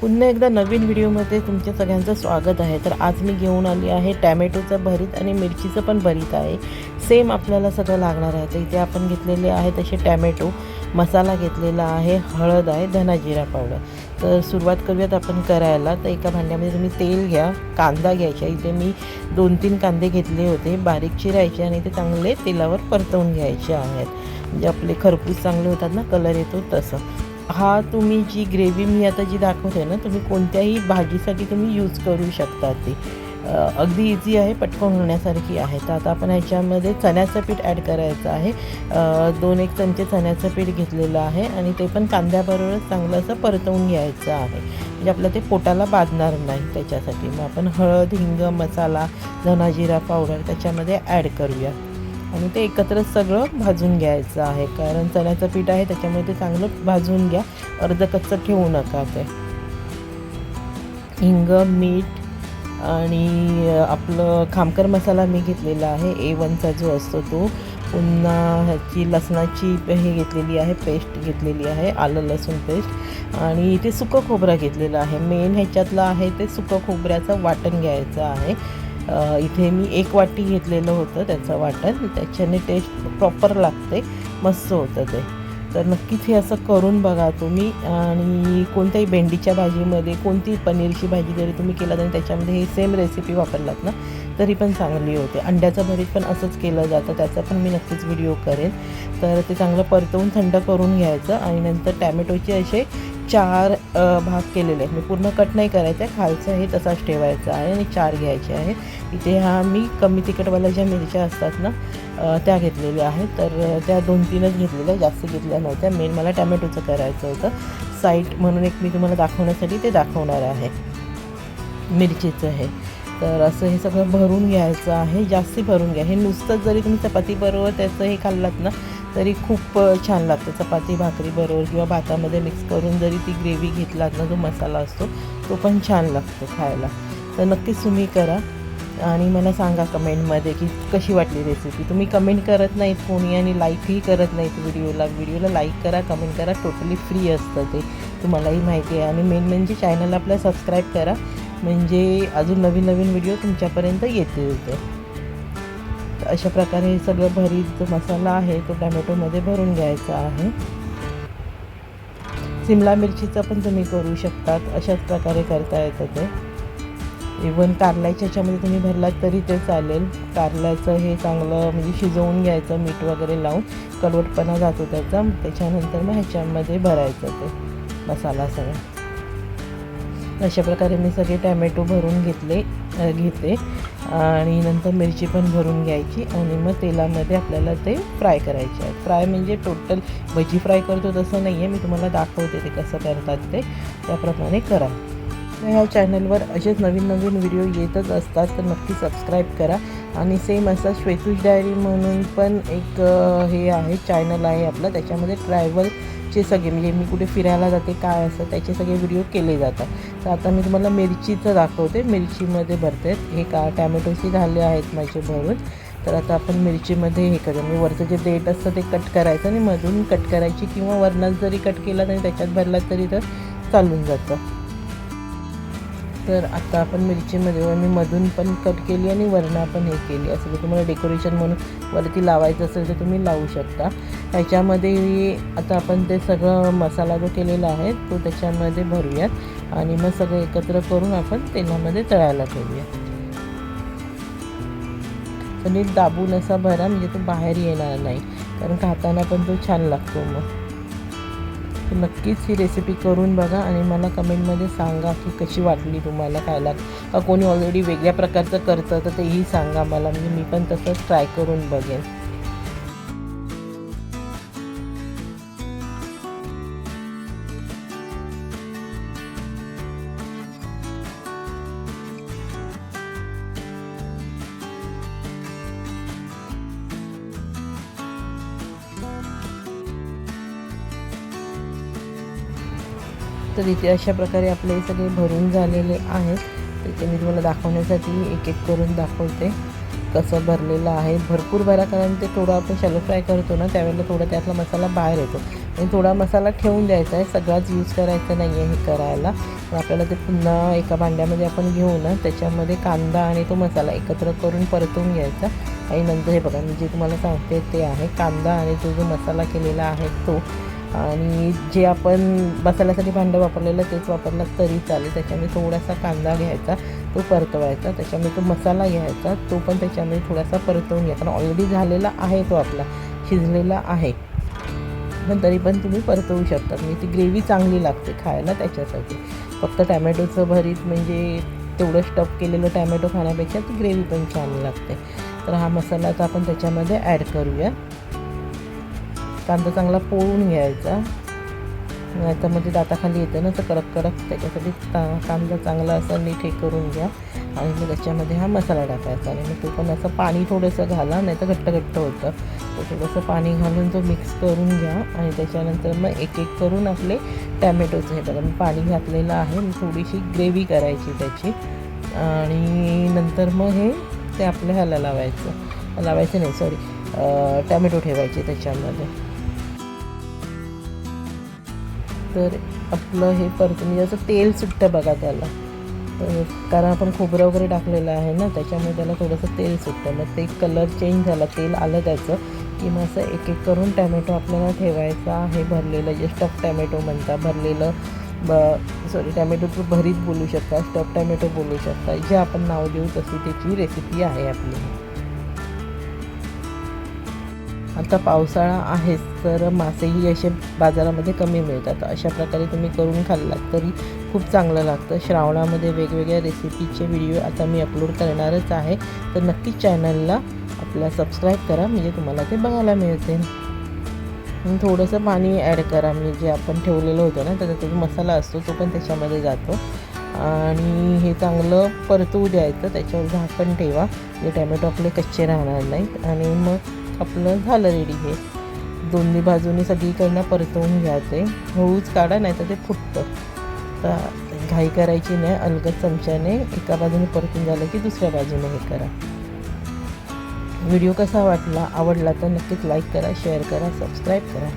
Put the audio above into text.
पुन्हा एकदा नवीन व्हिडिओमध्ये तुमच्या सगळ्यांचं स्वागत आहे। तर आज मी घेऊन आली आहे टॅमॅटोचं भरीत आणि मिरचीचं पण भरीत आहे। सेम आपल्याला सगळं लागणार आहे। तर इथे आपण घेतलेले आहे तसे टॅमॅटो, मसाला घेतलेला आहे, हळद आहे, धना जिरा पावडर। तर सुरुवात करूयात आपण करायला। तर एका भांड्यामध्ये तुम्ही तेल घ्या, कांदा घ्यायचा। इथे मी 2-3 कांदे घेतले होते, बारीक चिरायचे आणि ते चांगले तेलावर परतवून घ्यायचे आहेत। म्हणजे आपले खरपूस चांगले होतात ना, कलर येतो तसं। हा तुम्ही जी ग्रेव्ही मी आता जी दाखवते ना, तुम्ही कोणत्याही भाजीसाठी तुम्ही यूज करू शकता। ती अगदी इझी आहे, पटकन होण्यासारखी आहे। तर आता आपण ह्याच्यामध्ये चण्याचं पीठ ॲड करायचं आहे। 2-1 चमचे चण्याचं पीठ घेतलेलं आहे आणि ते पण कांद्याबरोबरच चांगलं असं परतवून घ्यायचं आहे, म्हणजे आपलं ते पोटाला बाधणार नाही त्याच्यासाठी। मग आपण हळद, हिंग, मसाला, धना जिरा पावडर त्याच्यामध्ये ॲड करूया आणि ते एकत्र सगळं भाजून घ्यायचं आहे। कारण चण्याचं पीठ आहे त्याच्यामुळे ते चांगलं भाजून घ्या, अर्धं कच्चं ठेवू नका। ते हिंग, मीठ आणि आपलं खामकर मसाला मी घेतलेला आहे, A1चा जो असतो तो। पुन्हा ह्याची लसणाची हे घेतलेली आहे, पेस्ट घेतलेली आहे, आलं लसूण पेस्ट। आणि इथे सुकं खोबरं घेतलेलं आहे। मेन ह्याच्यातलं आहे ते सुकं खोबऱ्याचं वाटण घ्यायचं आहे। इथे मी 1 वाटी घेतलेलं होतं त्याचं वाटण, त्याच्याने टेस्ट प्रॉपर लागते, मस्त होतं ते। तर नक्कीच हे असं करून बघा तुम्ही। आणि कोणत्याही भेंडीच्या भाजीमध्ये, कोणती पनीरची भाजी जरी तुम्ही केलात आणि त्याच्यामध्ये हे सेम रेसिपी वापरलात ना, तरी पण चांगली होते। अंड्याचं भरीत पण असंच केलं जातं, त्याचा पण मी नक्कीच व्हिडिओ करेन। तर ते चांगलं परतवून थंड करून घ्यायचं आणि नंतर टॅमॅटोचे असे 4 भाग केलेले आहेत। मी पूर्ण कट नाही करायचं आहे, खालचं हे तसाच ठेवायचं आहे आणि 4 घ्यायचे आहे। इथे मी कमी तिखटवाल्या ज्या मिरच्या असतात ना, त्या घेतलेल्या आहेत। तर त्या 2-3च घेतलेल्या, जास्त घेतल्या नव्हत्या। मेन मला टॅमॅटोचं करायचं होतं साईट, म्हणून एक मी तुम्हाला दाखवण्यासाठी ते दाखवणार आहे, मिरचीचं हे। तर असं हे सगळं भरून घ्यायचं आहे, जास्ती भरून घ्या। हे नुसतं जरी तुम्ही चपातीबरोबर त्याचं हे खाल्लात ना, तरी खूप छान लागतं। चपाती भाकरीबरोबर किंवा भातामध्ये मिक्स करून जरी ती ग्रेव्ही घेतलात ना, जो मसाला असतो तो पण छान लागतो खायला। तर नक्कीच तुम्ही करा आणि मला सांगा कमेंटमध्ये की कशी वाटली रेसिपी। तुम्ही कमेंट करत नाहीत कोणी आणि लाईकही करत नाहीत व्हिडिओला लाईक करा, कमेंट करा, टोटली फ्री असतं ते, तुम्हालाही माहिती आहे। आणि मेन म्हणजे चॅनल आपलं सबस्क्राईब करा, म्हणजे अजून नवीन नवीन व्हिडिओ तुमच्यापर्यंत येतील ते। तर अशा प्रकारे हे सगळं भरीत जो मसाला आहे तो टॅमॅटोमध्ये भरून घ्यायचा आहे। सिमला मिरचीचं पण तुम्ही करू शकतात, अशाच प्रकारे करता येतं ते। इवन कारल्याच्या ह्याच्यामध्ये तुम्ही भरलात तरी ते चालेल। कारल्याचं हे चांगलं म्हणजे शिजवून घ्यायचं, मीठ वगैरे लावून, कडवटपणा जातो त्याचा। त्याच्यानंतर मग ह्याच्यामध्ये भरायचं ते मसाला सगळा। अशा प्रकारे मी सगळे टॅमॅटो भरून घेते आणि नंतर मिरची पण भरून घ्यायची आणि मग तेलामध्ये आपल्याला ते फ्राय करायचे आहेत। फ्राय म्हणजे टोटल भजी फ्राय करतो तसं नाही आहे, मी तुम्हाला दाखवते ते कसं करतात ते, त्याप्रमाणे करा। ह्या चॅनलवर असेच नवीन नवीन व्हिडिओ येतच असतात, तर नक्की सबस्क्राईब करा। आणि सेम असं श्वेतूश डायरी म्हणून पण एक हे आहे, चॅनल आहे आपलं, त्याच्यामध्ये ट्रॅव्हलचे सगळे, म्हणजे मी कुठे फिरायला जाते काय असं त्याचे सगळे व्हिडिओ केले जातात। तर आता मी तुम्हाला मिरचीचं दाखवते, मिरचीमध्ये भरते हे का टॅमॅटोची झाले आहेत माझे भरून। तर आता आपण मिरचीमध्ये हे करूया, मी वरचं जे देठ असतं ते कट करायचं आणि मधून कट करायची, किंवा वरणात जरी कट केला आणि त्याच्यात भरलात तरी तर चालून जातं। तर आता आपण मिरचीमध्ये मी मधून पण कट केली आणि वरनं पण हे केली। असं जर तुम्हाला डेकोरेशन म्हणून वरती लावायचं असेल तर तुम्ही लावू शकता। ह्याच्यामध्ये आता आपण ते सगळं मसाला जो केलेला आहे तो त्याच्यामध्ये भरूयात आणि मग सगळं एकत्र करून आपण तेलामध्ये तळायला ठेवूया। तर नीट दाबून असा भरा, म्हणजे तो बाहेर येणार नाही, कारण खाताना पण तो छान लागतो मग। तर नक्कीच ही रेसिपी करून बघा आणि मला कमेंटमध्ये सांगा की कशी वाटली तुम्हाला खायला। का कोणी ऑलरेडी वेगळ्या प्रकारचं करतं तर तेही सांगा मला, म्हणजे मी पण तसंच ट्राय करून बघेन। तर इथे अशा प्रकारे आपले सगळे भरून झालेले आहेत। इथे मी तुम्हाला दाखवण्यासाठी एक एक करून दाखवते कसं भरलेलं आहे। भरपूर भरा, कारण ते थोडं आपण शॅलो फ्राय करतो ना, त्यावेळेला थोडा त्यातला मसाला बाहेर येतो। आणि थोडा मसाला ठेवून द्यायचा आहे, सगळाच यूज करायचा नाही आहे हे करायला. तर आपल्याला ते पुन्हा एका भांड्यामध्ये आपण घेऊ ना, त्याच्यामध्ये कांदा आणि तो मसाला एकत्र करून परतून घ्यायचा. आणि नंतर हे बघा, मी जे तुम्हाला सांगते ते आहे कांदा आणि तो जो मसाला केलेला आहे तो, आणि जे आपण मसाल्यासाठी भांडं वापरलेलं तेच वापरलं तरी चालेल. त्याच्यामध्ये थोडासा कांदा घ्यायचा, तो परतवायचा, त्याच्यामध्ये तो मसाला घ्यायचा, तो पण त्याच्यामध्ये थोडासा परतवून घ्यायचा. कारण ऑलरेडी झालेला आहे तो आपला, शिजलेला आहे, पण तरी पण तुम्ही परतवू शकता. म्हणजे ती ग्रेव्ही चांगली लागते खायला त्याच्यासाठी. फक्त टॅमॅटोचं भरीत म्हणजे तेवढं स्टफ केलेलं टॅमॅटो खाण्यापेक्षा ती ग्रेव्ही पण छान लागते. तर हा मसाला आता आपण त्याच्यामध्ये ॲड करूया. कांदा चांगला पोळून घ्यायचा, नाहीतर म्हणजे दाताखाली येतं ना तर कडक कडक, त्याच्यासाठी कांदा चांगला असा नीट हे करून घ्या. आणि मग त्याच्यामध्ये हा मसाला टाकायचा आणि मग तो पण असं पाणी थोडंसं घाला, नाही तर घट्ट घट्ट होतं. तर थोडंसं पाणी घालून तो मिक्स करून घ्या. आणि त्याच्यानंतर मग एक एक करून आपले टॅमॅटोचं हे बघा मी पाणी घातलेलं आहे, थोडीशी ग्रेव्ही करायची त्याची. आणि नंतर मग हे ते आपल्या ह्याला लावायचं नाही सॉरी, टॅमॅटो ठेवायचे त्याच्यामध्ये. तर आपलं हे परतून म्हणजे असं तेल सुटतं बघा त्याला, तर कारण आपण खोबरं वगैरे टाकलेलं आहे ना, त्याच्यामुळे त्याला थोडंसं तेल सुटतं. मग ते कलर चेंज झाला, तेल आलं त्याचं, की मग असं एक एक करून टॅमॅटो आपल्याला ठेवायचा. हे भरलेलं जे स्टफ टॅमॅटो म्हणता, भरलेलं सॉरी टॅमॅटोचं भरीत बोलू शकता, स्टफ टॅमॅटो बोलू शकता, जे आपण नाव देऊ तशी त्याची रेसिपी आहे आपली. आता पावसाळा आहेच, तर मासेही असे बाजारामध्ये कमी मिळतात. अशा प्रकारे तुम्ही करून खाल्लात तरी खूप चांगलं लागतं. श्रावणामध्ये वेगवेगळ्या रेसिपीचे व्हिडिओ आता मी अपलोड करणारच आहे, तर नक्कीच चॅनलला आपला सबस्क्राईब करा, म्हणजे तुम्हाला ते बघायला मिळते. थोडंसं पाणी ॲड करा, म्हणजे जे आपण ठेवलेलं होतं ना त्याचा जो मसाला असतो तो पण त्याच्यामध्ये जातो. आणि हे चांगलं परतवू द्यायचं, त्याच्यावर झाकण ठेवा, जे टॅमॅटो आपले कच्चे राहणार नाहीत. आणि मग आपलं झालं रेडी. हे दोन्ही बाजूनी सगळीकडनं परतवून घ्यायचे, हळूच काढा नाही तर ते फुटतं. तर घाई करायची नाही, अलगद चमच्याने एका बाजूने परतून झालं की दुसऱ्या बाजूने हे करा. व्हिडिओ कसा वाटला, आवडला तर नक्कीच लाईक करा, शेअर करा, सबस्क्राईब करा.